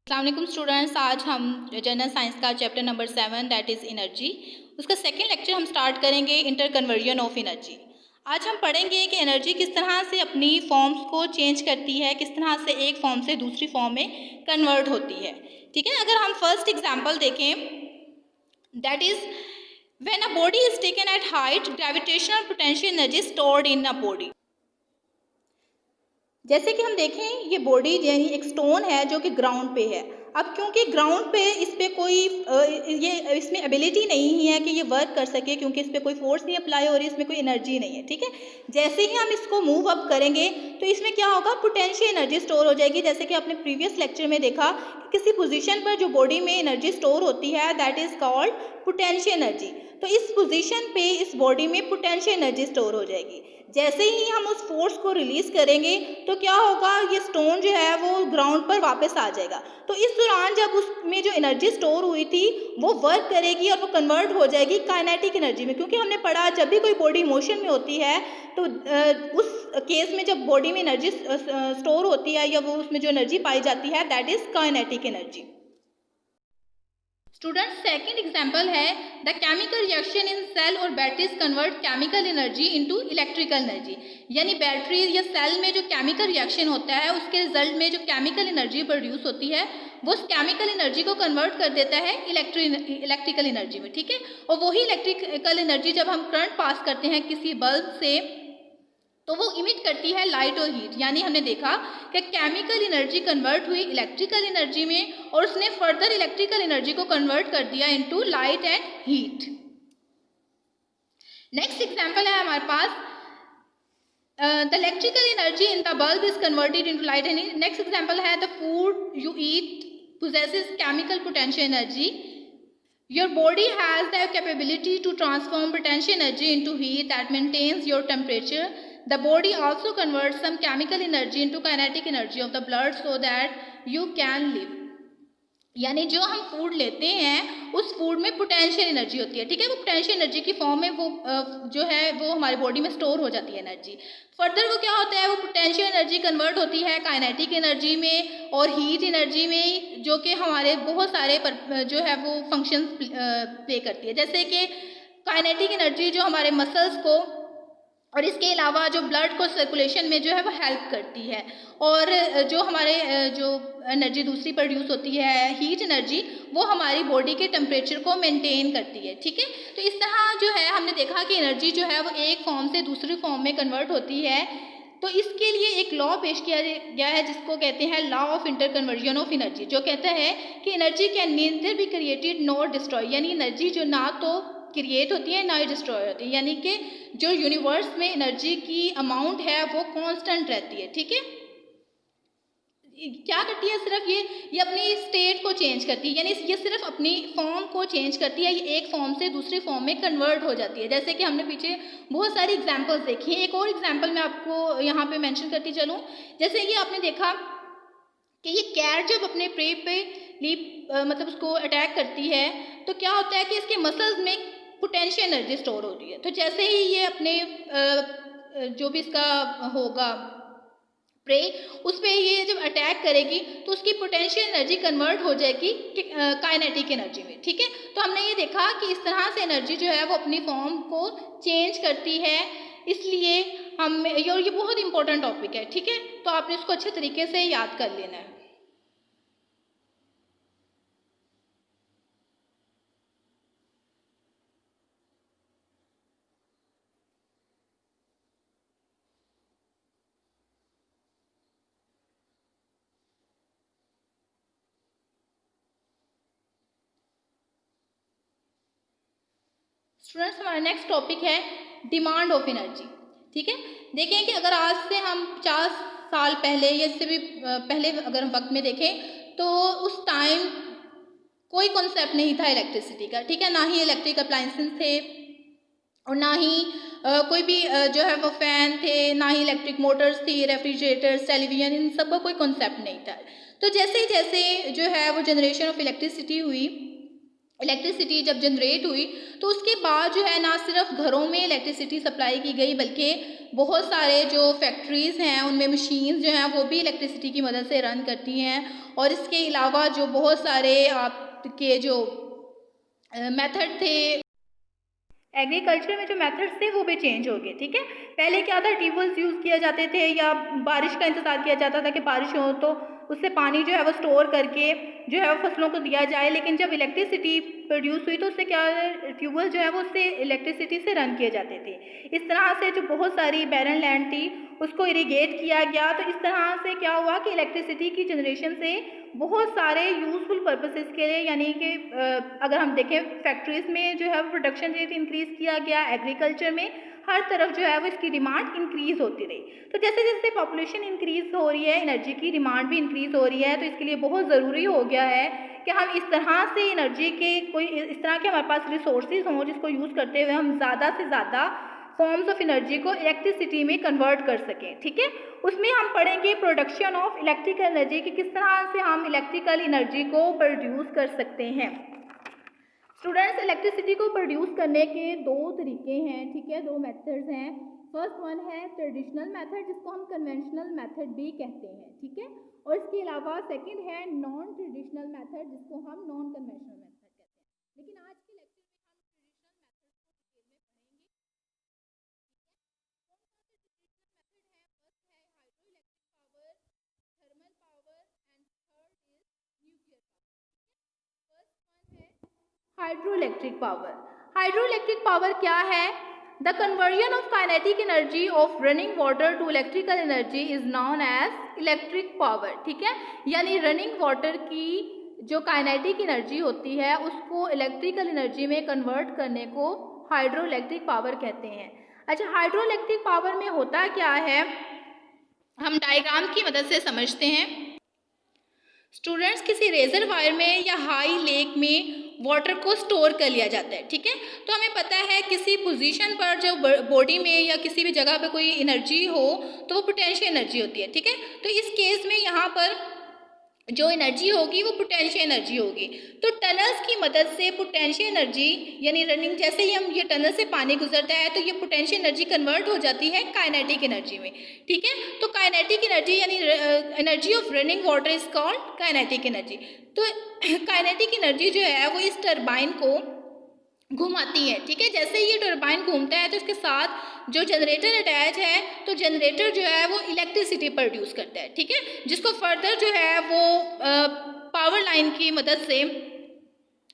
अस्सलाम वालेकुम स्टूडेंट्स। आज हम जनरल साइंस का chapter number 7 that is energy, उसका सेकेंड लेक्चर हम स्टार्ट करेंगे, इंटर कन्वर्जन ऑफ एनर्जी। आज हम पढ़ेंगे कि एनर्जी किस तरह से अपनी फॉर्म्स को चेंज करती है, किस तरह से एक फॉर्म से दूसरी फॉर्म में कन्वर्ट होती है। ठीक है, अगर हम फर्स्ट एग्जाम्पल देखें, that is when a body is taken at height, gravitational potential energy stored in a body. जैसे कि हम देखें, ये बॉडी यानी एक स्टोन है जो कि ग्राउंड पे है। अब क्योंकि ग्राउंड पे इस पर कोई ये इसमें एबिलिटी नहीं है कि ये वर्क कर सके, क्योंकि इस पर कोई फोर्स नहीं अप्लाई हो रही, इसमें कोई एनर्जी नहीं है। ठीक है, जैसे ही हम इसको मूव अप करेंगे तो इसमें क्या होगा, पोटेंशियल एनर्जी स्टोर हो जाएगी। जैसे कि आपने प्रीवियस लेक्चर में देखा कि किसी पोजीशन पर जो बॉडी में एनर्जी स्टोर होती है that is called potential energy. तो इस पोजीशन पे इस बॉडी में पोटेंशियल एनर्जी स्टोर हो जाएगी। जैसे ही हम उस फोर्स को रिलीज करेंगे तो क्या होगा, ये स्टोन जो है वो ग्राउंड पर वापस आ जाएगा। तो इस दौरान जब उसमें जो एनर्जी स्टोर हुई थी वो वर्क करेगी और वो कन्वर्ट हो जाएगी काइनेटिक एनर्जी में। क्योंकि हमने पढ़ा जब भी कोई बॉडी मोशन में होती है तो उस केस में जब बॉडी में एनर्जी स्टोर होती है या वो उसमें जो एनर्जी पाई जाती है that is kinetic energy. Student, second example है the chemical reaction in cell और batteries convert chemical energy into electrical energy. यानी बैटरी या सेल में जो केमिकल रिएक्शन होता है उसके रिजल्ट में जो केमिकल एनर्जी प्रोड्यूस होती है वो उस केमिकल एनर्जी को कन्वर्ट कर देता है इलेक्ट्रिकल एनर्जी में। ठीक है, और वही इलेक्ट्रिकल एनर्जी जब हम करंट पास करते हैं किसी बल्ब से तो वो इमिट करती है लाइट और हीट। यानी हमने देखा कि केमिकल एनर्जी कन्वर्ट हुई इलेक्ट्रिकल एनर्जी में और उसने फर्दर इलेक्ट्रिकल एनर्जी को कन्वर्ट कर दिया into light and heat. Next example है हमारे पास the electrical energy in the bulb is converted into light and heat. Next example है the food you eat possesses chemical potential energy. Your body has the capability to transform potential energy into heat that maintains your temperature. The body also converts some chemical energy into kinetic energy of the blood so that you can live. यानी जो हम food लेते हैं उस food में potential energy होती है। ठीक है, वो पोटेंशियल एनर्जी की फॉर्म में वो जो है वो हमारी बॉडी में स्टोर हो जाती है एनर्जी। फर्दर वो क्या होता है, वो पोटेंशियल एनर्जी कन्वर्ट होती है काइनेटिक एनर्जी में और हीट एनर्जी में, जो कि हमारे बहुत सारे जो है वो फंक्शन प्ले करती है। जैसे कि काइनेटिक एनर्जी जो हमारे मसल्स को और इसके अलावा जो ब्लड को सर्कुलेशन में जो है वो हेल्प करती है, और जो हमारे जो एनर्जी दूसरी प्रोड्यूस होती है हीट एनर्जी वो हमारी बॉडी के टेम्परेचर को मेंटेन करती है। ठीक है, तो इस तरह जो है हमने देखा कि एनर्जी जो है वो एक फॉर्म से दूसरी फॉर्म में कन्वर्ट होती है। तो इसके लिए एक लॉ पेश किया गया है जिसको कहते हैं law of inter conversion of energy, जो कहता है कि energy can neither be created nor destroy. यानी एनर्जी जो ना तो क्रिएट होती है ना ही डिस्ट्रॉय होती है, यानी कि जो यूनिवर्स में एनर्जी की अमाउंट है वो कांस्टेंट रहती है। ठीक है, क्या करती है, सिर्फ ये अपनी स्टेट को चेंज करती है, यानी ये सिर्फ अपनी फॉर्म को चेंज करती है, ये एक फॉर्म से दूसरी फॉर्म में कन्वर्ट हो जाती है। जैसे कि हमने पीछे बहुत सारी एग्जांपल्स देखी हैं। एक और एग्जांपल मैं आपको यहाँ पे मेंशन करती चलूँ। जैसे ये आपने देखा कि ये कैट जब अपने प्रे पे मतलब उसको अटैक करती है तो क्या होता है कि इसके मसल्स में पोटेंशियल एनर्जी स्टोर हो रही है। तो जैसे ही ये अपने जो भी इसका होगा प्रे उस पर ये जब अटैक करेगी तो उसकी पोटेंशियल एनर्जी कन्वर्ट हो जाएगी काइनेटिक एनर्जी में। ठीक है, तो हमने ये देखा कि इस तरह से एनर्जी जो है वो अपनी फॉर्म को चेंज करती है। इसलिए हम ये बहुत इंपॉर्टेंट टॉपिक है। ठीक है, तो आपने इसको अच्छे तरीके से याद कर लेना है। स्टूडेंट्स, हमारा नेक्स्ट टॉपिक है डिमांड ऑफ एनर्जी। ठीक है, देखें कि अगर आज से हम 50 साल पहले या इससे भी पहले अगर हम वक्त में देखें तो उस टाइम कोई कॉन्सेप्ट नहीं था इलेक्ट्रिसिटी का। ठीक है, ना ही इलेक्ट्रिक अप्लायंसेस थे और ना ही कोई भी जो है वो फैन थे, ना ही इलेक्ट्रिक मोटर्स थी, रेफ्रिजरेटर्स, टेलीविज़न, इन सब का कोई कॉन्सेप्ट नहीं था। तो जैसे जैसे जो है वो जनरेशन ऑफ इलेक्ट्रिसिटी हुई इलेक्ट्रिसिटी जब जनरेट हुई तो उसके बाद जो है ना सिर्फ घरों में इलेक्ट्रिसिटी सप्लाई की गई, बल्कि बहुत सारे जो फैक्ट्रीज़ हैं उनमें मशीन्स जो हैं वो भी इलेक्ट्रिसिटी की मदद से रन करती हैं। और इसके अलावा जो बहुत सारे आपके जो मेथड थे, एग्रीकल्चर में जो मेथड्स थे वो भी चेंज हो गए। ठीक है, पहले क्या था, ट्यूबवेल्स यूज़ किए जाते थे या बारिश का इंतज़ार किया जाता था कि बारिश हो तो उससे पानी जो है वो स्टोर करके जो है वो फसलों को दिया जाए। लेकिन जब इलेक्ट्रिसिटी प्रोड्यूस हुई तो उससे क्या, ट्यूबवेल जो है वो उससे इलेक्ट्रिसिटी से रन किए जाते थे। इस तरह से जो बहुत सारी बैरन लैंड थी उसको इरीगेट किया गया। तो इस तरह से क्या हुआ कि इलेक्ट्रिसिटी की जनरेशन से बहुत सारे यूज़फुल पर्पसेस के लिए, यानी कि अगर हम देखें फैक्ट्रीज़ में जो है प्रोडक्शन रेट इंक्रीज़ किया गया, एग्रीकल्चर में हर तरफ जो है वो इसकी डिमांड इंक्रीज़ होती रही। तो जैसे जैसे पॉपुलेशन इंक्रीज़ हो रही है, एनर्जी की डिमांड भी इंक्रीज़ हो रही है, तो इसके लिए बहुत ज़रूरी हो गया है कि हम इस तरह से एनर्जी के कोई इस तरह के हमारे पास रिसोर्सेज हों जिसको यूज़ करते हुए हम ज़्यादा से ज़्यादा फॉर्म्स ऑफ एनर्जी को इलेक्ट्रिसिटी में कन्वर्ट कर सकें। ठीक है, उसमें हम पढ़ेंगे प्रोडक्शन ऑफ इलेक्ट्रिकल एनर्जी कि किस तरह से हम इलेक्ट्रिकल एनर्जी को प्रोड्यूस कर सकते हैं। स्टूडेंट्स, इलेक्ट्रिसिटी को प्रोड्यूस करने के दो तरीके हैं। ठीक है, दो मेथड्स हैं। फर्स्ट वन है ट्रेडिशनल मेथड जिसको हम कन्वेंशनल मेथड भी कहते हैं। ठीक है, और इसके अलावा सेकंड है नॉन ट्रेडिशनल मेथड जिसको हम नॉन कन्वेंशनल मेथड कहते हैं। लेकिन आज के लेक्चर में हम ट्रेडिशनल मेथड को डिटेल में पढ़ेंगे। कौन कौन से ट्रेडिशनल मेथड है? फर्स्ट है hydro electric power, thermal power and third is nuclear power. First one है हाइड्रोइलेक्ट्रिक पावर। हाइड्रोइलेक्ट्रिक पावर क्या है? The conversion of kinetic energy of running water to electrical energy is known as electric power. ठीक है, यानी running water की जो kinetic energy होती है उसको इलेक्ट्रिकल एनर्जी में कन्वर्ट करने को हाइड्रोइलेक्ट्रिक पावर कहते हैं। अच्छा, हाइड्रोइलेक्ट्रिक पावर में होता क्या है, हम डायग्राम की मदद से समझते हैं। स्टूडेंट्स, किसी रेजरवायर में या हाई लेक में वाटर को स्टोर कर लिया जाता है। ठीक है, तो हमें पता है किसी पोजीशन पर जो बॉडी में या किसी भी जगह पे कोई एनर्जी हो तो वो पोटेंशियल एनर्जी होती है। ठीक है, तो इस केस में यहाँ पर जो एनर्जी होगी वो पोटेंशियल एनर्जी होगी। तो टनल्स की मदद से पोटेंशियल एनर्जी यानी रनिंग, जैसे ही हम ये टनल से पानी गुजरता है तो ये पोटेंशियल एनर्जी कन्वर्ट हो जाती है काइनेटिक एनर्जी में। ठीक है, तो काइनेटिक एनर्जी यानी energy of running water is called kinetic energy. तो काइनेटिक एनर्जी जो है वो इस टरबाइन को घुमाती है। ठीक है, जैसे ये टरबाइन घूमता है तो इसके साथ जो जनरेटर अटैच है तो जनरेटर जो है वो इलेक्ट्रिसिटी प्रोड्यूस करता है। ठीक है, जिसको फर्दर जो है वो पावर लाइन की मदद से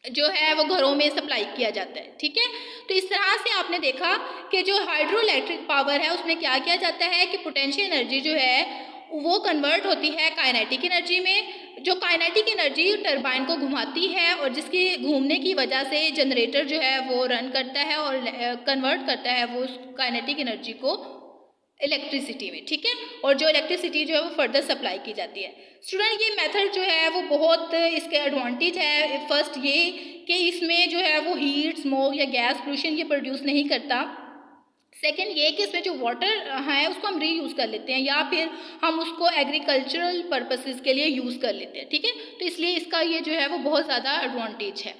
जो है वो घरों में सप्लाई किया जाता है। ठीक है, तो इस तरह से आपने देखा कि जो हाइड्रो इलेक्ट्रिक पावर है उसमें क्या किया जाता है कि पोटेंशियल एनर्जी जो है वो कन्वर्ट होती है काइनेटिक एनर्जी में। जो काइनेटिक एनर्जी टरबाइन को घुमाती है और जिसके घूमने की वजह से जनरेटर जो है वो रन करता है और कन्वर्ट करता है वो उस काइनेटिक एनर्जी को इलेक्ट्रिसिटी में। ठीक है, और जो इलेक्ट्रिसिटी जो है वो फर्दर सप्लाई की जाती है। स्टूडेंट, ये मेथड जो है वो बहुत इसके एडवांटेज है। फर्स्ट ये कि इसमें जो है वो हीट, स्मोक या गैस पोल्यूशन ये प्रोड्यूस नहीं करता। सेकेंड ये कि इसमें जो वाटर है उसको हम रीयूज़ कर लेते हैं या फिर हम उसको एग्रीकल्चरल पर्पसेस के लिए यूज़ कर लेते हैं। ठीक है, तो इसलिए इसका ये जो है वो बहुत ज़्यादा एडवांटेज है।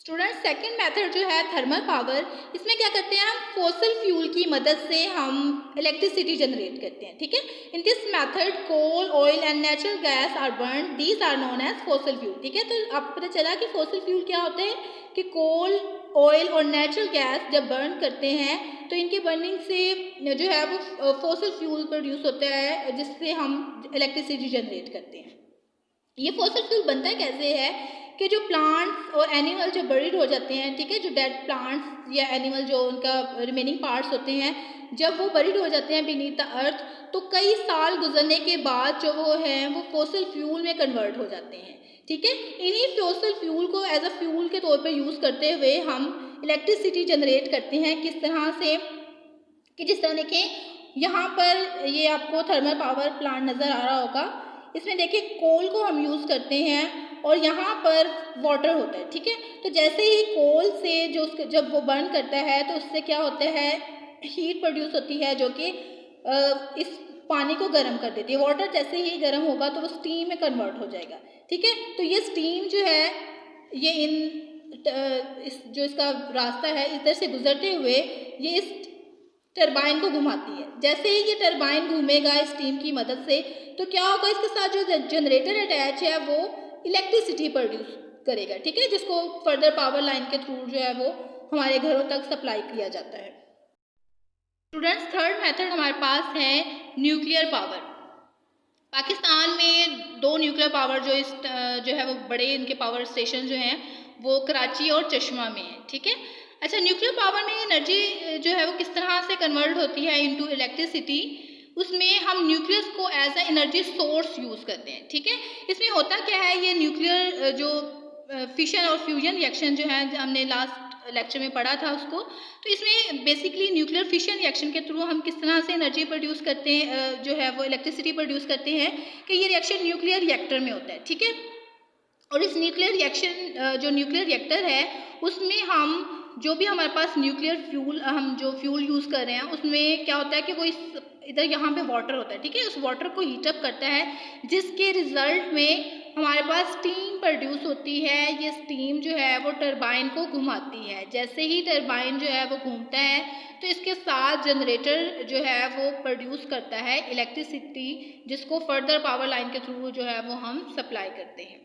स्टूडेंट, सेकंड मेथड जो है थर्मल पावर, इसमें क्या करते हैं हम फॉसिल फ्यूल की मदद से हम इलेक्ट्रिसिटी जनरेट करते हैं। ठीक है, in this method coal, oil and natural gas are burn, these are known as fossil fuel. ठीक है, तो आपको पता चला कि फॉसिल फ्यूल क्या होते हैं कि कोल, ऑयल और नेचुरल गैस जब बर्न करते हैं तो इनके बर्निंग से जो है वो फॉसिल फ्यूल प्रोड्यूस होता है जिससे हम इलेक्ट्रिसिटी जनरेट करते हैं। ये फॉसिल फ्यूल बनता है कैसे है कि जो प्लांट्स और एनिमल जो बरीड हो जाते हैं, ठीक है, जो डेड प्लांट्स या एनिमल जो उनका रिमेनिंग पार्ट्स होते हैं जब वो बरीड हो जाते हैं बीनीथ द अर्थ तो कई साल गुजरने के बाद जो वो हैं वो फॉसिल फ्यूल में कन्वर्ट हो जाते हैं। ठीक है, इन्हीं फॉसिल फ्यूल को एज अ फ्यूल के तौर पे यूज़ करते हुए हम इलेक्ट्रिसिटी जनरेट करते हैं। किस तरह से कि जिस तरह देखें यहाँ पर ये आपको थर्मल पावर प्लांट नज़र आ रहा होगा, इसमें देखिए कोल को हम यूज़ करते हैं और यहाँ पर वाटर होता है। ठीक है, तो जैसे ही कोल से जो जब वो बर्न करता है तो उससे क्या होता है हीट प्रोड्यूस होती है जो कि इस पानी को गर्म कर देती है। वाटर जैसे ही गर्म होगा तो वो स्टीम में कन्वर्ट हो जाएगा, ठीक है। तो ये स्टीम जो है ये इस जो इसका रास्ता है इधर से गुजरते हुए ये इस टरबाइन को घुमाती है। जैसे ही ये टरबाइन घूमेगा इस स्टीम की मदद से तो क्या होगा, इसके साथ जो जनरेटर अटैच है वो इलेक्ट्रिसिटी प्रोड्यूस करेगा, ठीक है, जिसको फर्दर पावर लाइन के थ्रू जो है वो हमारे घरों तक सप्लाई किया जाता है। स्टूडेंट्स, थर्ड मेथड हमारे पास है न्यूक्लियर पावर। पाकिस्तान में 2 न्यूक्लियर पावर जो है वो बड़े इनके पावर स्टेशन जो हैं वो कराची और चश्मा में है, ठीक है। अच्छा, न्यूक्लियर पावर में एनर्जी जो है वो किस तरह से कन्वर्ट होती है इनटू इलेक्ट्रिसिटी, उसमें हम न्यूक्लियस को as a energy source use करते हैं, ठीक है। इसमें होता क्या है, ये न्यूक्लियर जो फिशन और फ्यूजन रिएक्शन जो है हमने लास्ट लेक्चर में पढ़ा था उसको, तो इसमें बेसिकली न्यूक्लियर फिशन रिएक्शन के थ्रू हम किस तरह से एनर्जी प्रोड्यूस करते हैं, जो है वो इलेक्ट्रिसिटी प्रोड्यूस करते हैं कि ये रिएक्शन न्यूक्लियर रिएक्टर में होता है, ठीक है। और इस न्यूक्लियर रिएक्शन जो न्यूक्लियर रिएक्टर है उसमें हम जो भी हमारे पास न्यूक्लियर फ्यूल हम जो फ्यूल यूज़ कर रहे हैं उसमें क्या होता है कि वो इधर यहाँ पे वाटर होता है, ठीक है। उस वाटर को हीटअप करता है जिसके रिजल्ट में हमारे पास स्टीम प्रोड्यूस होती है। ये स्टीम जो है वो टरबाइन को घुमाती है। जैसे ही टरबाइन जो है वो घूमता है तो इसके साथ जनरेटर जो है वो प्रोड्यूस करता है इलेक्ट्रिसिटी, जिसको फर्दर पावर लाइन के थ्रू जो है वो हम सप्लाई करते हैं,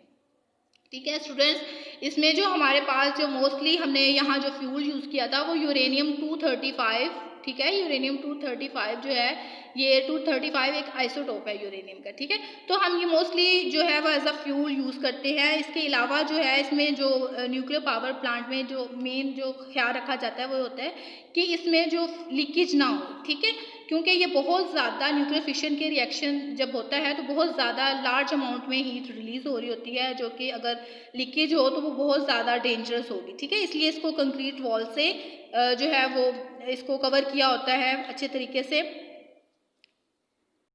ठीक है स्टूडेंट्स। इसमें जो हमारे पास जो मोस्टली हमने यहाँ जो फ्यूल यूज़ किया था वो यूरेनियम 235, ठीक है। यूरेनियम 235 जो है ये 235 एक आइसोटोप है यूरेनियम का, ठीक है। तो हम ये मोस्टली जो है वो एज अ फ्यूल यूज़ करते हैं। इसके अलावा जो है इसमें जो न्यूक्लियर पावर प्लांट में जो मेन जो ख्याल रखा जाता है वो होता है कि इसमें जो लीकेज ना हो, ठीक है, क्योंकि ये बहुत ज़्यादा न्यूक्लियर फिशन के रिएक्शन जब होता है तो बहुत ज़्यादा लार्ज अमाउंट में हीट रिलीज़ हो रही होती है, जो कि अगर लीकेज हो तो वो बहुत ज़्यादा डेंजरस होगी, ठीक है। इसलिए इसको कंक्रीट वॉल से जो है वो इसको कवर किया होता है अच्छे तरीके से।